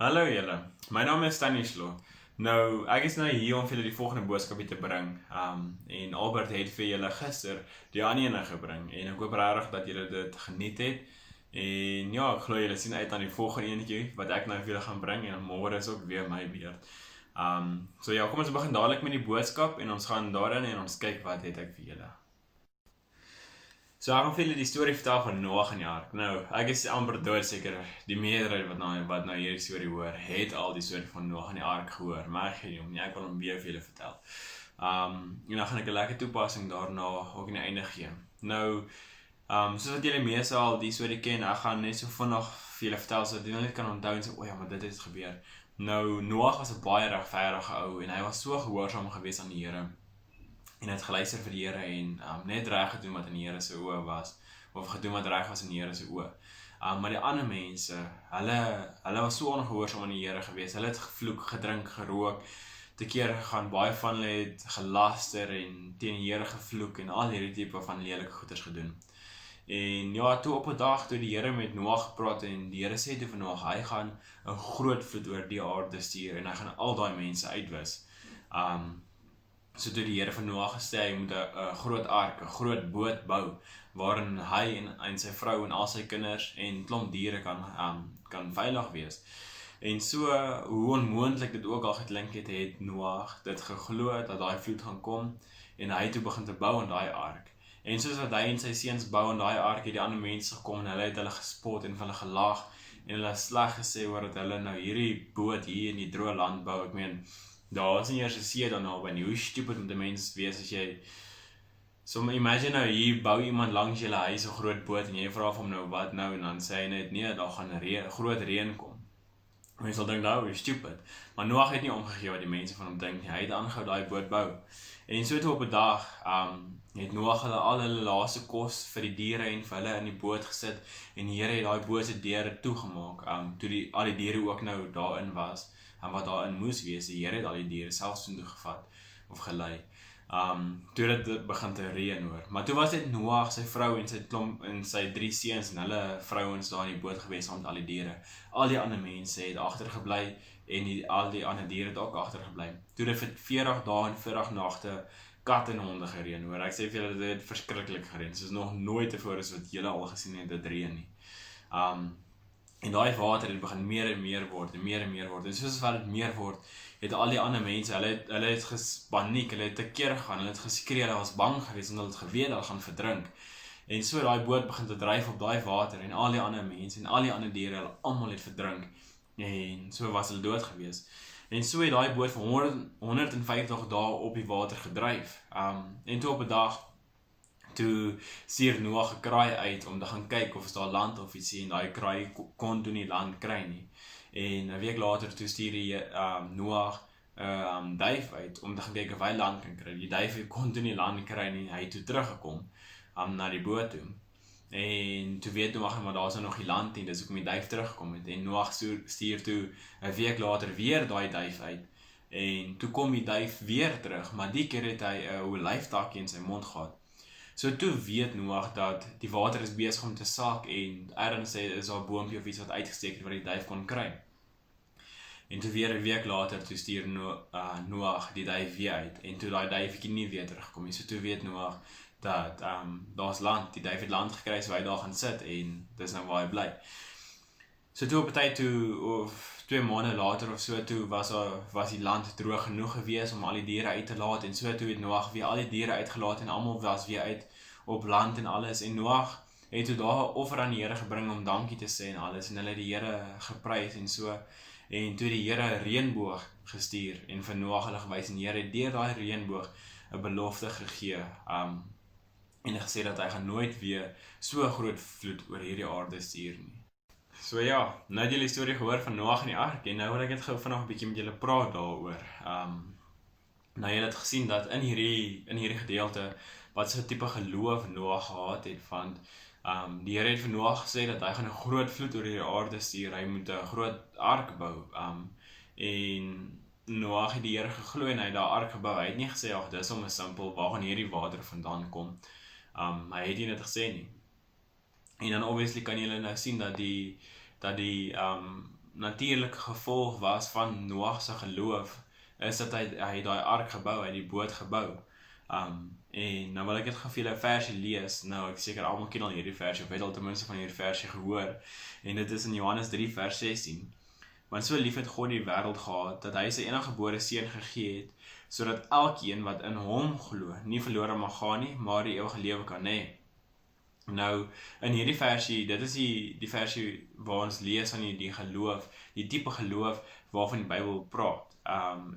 Hallo julle, my naam is Stanislaw. Nou, ek is nou hier om vir julle die volgende boodskapie te bring. En Albert het vir julle gister die ander ene gebring en ek hoop regtig dat julle dit geniet het. En ja, ek glo julle sien uit aan die volgende enetjie wat ek nou vir julle gaan bring en môre is ook weer my beurt. So ja, kom ons begin dadelik met die boodskap en ons gaan daarin en ons kyk wat het ek vir julle. So ek gaan vir julle die storie vertel van Noag en die ark. Nou, ek is amper doodseker die meerderheid wat nou hierdie storie hoor, het al die storie van Noag en die ark gehoor, maar ek gee nie om nie, ek wil hom weer vir julle vertel. En dan gaan ek 'n lekker toepassing daarna ook in die einde gee. Nou, soos wat julle meeste al die storie ken, ek gaan net so vinnig vir julle vertel sodat julle net kan onthou en sê, o ja, maar dit het gebeur. Nou, Noag was 'n baie regverdige ou en hy was so gehoorsaam gewees aan die Here. En het geluister vir die Here en net reg gedoen wat in die Here se oë was, of gedoen wat reg was in die Here se oë. Maar die ander mense, hulle was so ongehoorsaam aan die Here gewees. Hulle het gevloek, gedrink, gerook, te keer gegaan. Baie van hulle het gelaster en teen die Here gevloek en al hierdie tipe van lelike goeders gedoen. En ja, toe op 'n dag toe die Here met Noag gepraat en die Here sê toe vir Noag, hy gaan 'n groot vloed oor die aarde stuur en hy gaan al daai mense uitwis. So toe die Here van Noag gesê hy moet 'n groot ark, 'n groot boot bou waarin hy en sy vrou en al sy kinders en klomp diere kan veilig wees. En so hoe onmoontlik dit ook al geklink het Noag dit geglo dat daai vloed gaan kom en hy toe begin te bou aan daai ark. En soos wat hy en sy seuns bou aan daai ark, het die ander mense gekom en hulle het hulle gespot en vir hulle gelag en hulle sleg gesê oor dat hulle nou hierdie boot hier in die droë land bou. Ek meen, daar is nie eers 'n see daar naby nie. Hoe stupid moet 'n mens wees as jy... So imagine nou, hier bou iemand langs julle huis 'n groot boot en jy vra vir hom nou wat nou en dan sê hy net nee, daar gaan groot reën kom. Mense sal dink nou, stupid. Maar Noag het nie omgegee wat die mense van hom dink nie. Hy het aangehou daai boot bou. En so toe op 'n dag het Noag al hulle laaste kos vir die diere en vir hulle in die boot gesit en die Here het daai boot se deure toegemaak. Toe al die diere ook nou daarin was en wat daarin moes wees. Die Here het al die diere selfs toe gevat of gelei. Toe dit begin te reën hoor. Maar toe was dit Noag, sy vrou en sy 3 seuns en hulle vrouens daar in die boot gewees saam met al die diere. Al die ander mense het agtergebly en al die ander diere het ook agtergebly. Toe dit vir 40 dae en 40 nagte katte en honde gereën hoor. Ek sê vir julle dit het verskriklik gereën. Soos nog nooit tevore soos wat julle al gesien het dit reën nie. En daai water het begin meer en meer word en meer en meer word. En soos wat dit meer word, het al die ander mense, hulle het gespaniek, hulle het te keer gegaan, hulle het geskree, hulle was bang geweest en hulle het geweet hulle gaan verdrink. En so daai boot begin te dryf op daai water en al die ander mense en al die ander diere, hulle almal het verdrink. En so was hulle dood geweest. En so het daai boot vir 150 dae op die water gedryf. En toe op 'n dag toe stuur Noag 'n kraai uit om te gaan kyk of is daar land of ietsie en daai kraai kon toe nie land kry nie. En 'n week later toe stuur die Noag 'n duif uit om te gaan kyk of hy land kan kry. Die duif kon toe nie land kry nie. Hy het toe teruggekom na die boot toe. En toe weet Noag maar daar's nog die land nie, dis hoekom die duif teruggekom het. En Noag stuur toe 'n week later weer daai duif uit. En toe kom die duif weer terug, maar die keer het hy 'n olyftakkie in sy mond gehad. So toe weet Noag dat die water is besig om te sak en ergens is daar 'n boompie of iets wat uitgesteek het wat die duif kon kry. En toe weer 'n week later toe stuur Noag die duif weer uit en toe daai duifie nie weer terugkom nie. So toe weet Noag dat daar's land, die duif het land gekry so hy daar gaan sit en dis nou waar hy bly. So toe op 'n tyd toe of 2 maande later of so toe was die land droog genoeg gewees om al die diere uit te laat en so toe het Noag weer al die diere uitgelaat en almal was weer uit op land en alles en Noag het toe daar 'n offer aan die Here gebring om dankie te sê en alles en hulle het die Here geprys en so en toe die Here 'n reënboog gestuur en vir Noag hulle gewys en die Here het deur daai reënboog 'n belofte gegee en gesê dat hy gaan nooit weer so 'n groot vloed oor hierdie aarde stuur nie. So ja, nou het julle die storie gehoor van Noag en die ark en nou wil ek net gou vanaand 'n bietjie met julle praat daaroor. Nou julle het gesien dat in hierdie gedeelte wat so 'n tipe geloof Noag gehad het van die Here het vir Noag gesê dat hy gaan 'n groot vloed oor hierdie aarde stuur. Hy moet 'n groot ark bou. En Noag het die Here geglo en hy het daai ark gebou. Hy het nie gesê ag dis sommer simpel, waar gaan hierdie water vandaan kom? Hy het nie dit gesê nie. En dan obviously kan julle nou sien dat die natuurlike gevolg was van Noag se geloof, is dat hy daai ark gebou, hy die boot gebou. En nou wil ek dit gou vir julle 'n versie lees. Nou ek seker almal ken al hierdie versie, of het al ten minste van hierdie versie gehoor. En dit is in Johannes 3 vers 16. Want so lief het God die wêreld gehad, dat hy sy eniggebore seun gegee het, sodat elkeen wat in hom glo, nie verlore mag gaan nie, maar die ewige lewe kan hê. Nou, in hierdie versie, dit is die versie waar ons lees van die geloof, die tipe geloof waarvan die Bybel praat.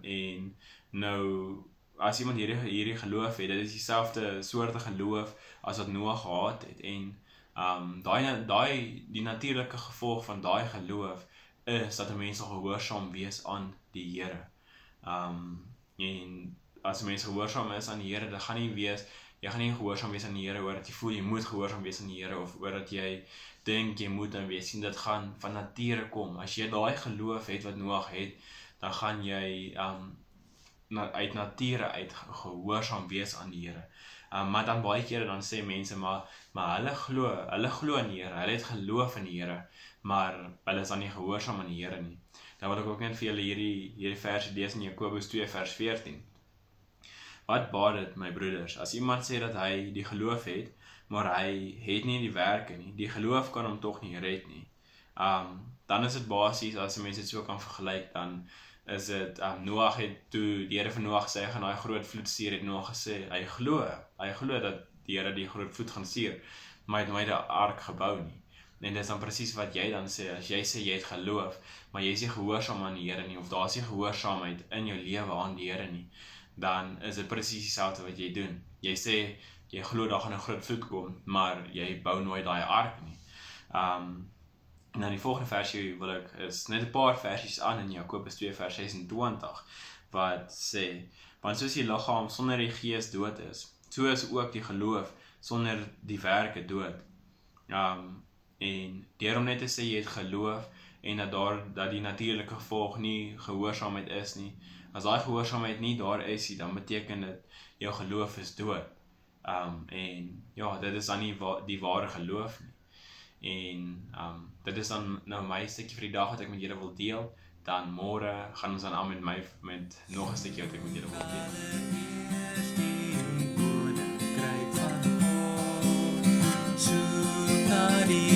En nou, as iemand hierdie geloof het, dit is dieselfde soorte geloof as wat Noag gehad het. En die natuurlike gevolg van daai geloof is dat 'n mens sal gehoorsaam wees aan die Here. En as 'n mens gehoorsaam is aan die Here, dan gaan nie wees, jy gaan nie gehoorsaam wees aan die Here oor dat jy voel jy moet gehoorsaam wees aan die Here, of oor dat jy dink jy moet dan wees. Dit gaan van nature kom. As jy daai geloof het wat Noag het, dan gaan jy uit nature uit gehoorsaam wees aan die Here. Maar dan baie kere dan sê mense, maar hulle glo in die Here, hulle het geloof in die Here, maar hulle is dan nie gehoorsaam aan die Here nie. Dan wil ek ook net vir julle hierdie versie lees in Jakobus 2 vers 14. Wat baat dit, my broeders, as iemand sê dat hy die geloof het, maar hy het nie die werke nie, die geloof kan hom tog nie red nie. Dan is dit basies, as mense dit so kan vergelyk, dan is dit, Noag het, toe die Here vir Noag sê, hy gaan daai groot vloed stuur, het Noag gesê, hy glo dat die Here die groot vloed gaan stuur, maar hy het nooit 'n ark gebou nie. En dit is dan presies wat jy dan sê, as jy sê jy het geloof, maar jy is nie gehoorsaam aan die Here nie, of daar is nie gehoorsaamheid in jou lewe aan die Here nie, dan is dit presies dieselfde wat jy doen. Jy sê, jy glo daar gaan 'n groot vloed kom, maar jy bou nooit daai ark nie. Nou die volgende versie is net 'n paar versies aan in Jakobus 2 vers 26, wat sê, want soos die liggaam sonder die gees dood is, so is ook die geloof sonder die werke dood. En deur om net te sê jy het geloof, en dat die natuurlike gevolg nie gehoorsaamheid is nie, as daai gehoorsaamheid nie daar is nie, dan beteken dit, jou geloof is dood. En ja, dit is dan nie die ware geloof nie. En dit is dan nou my stukkie vir die dag wat ek met julle wil deel. Dan môre gaan ons dan aan met nog 'n stukkie wat ek met julle wil deel. Koninkryk van God, so na die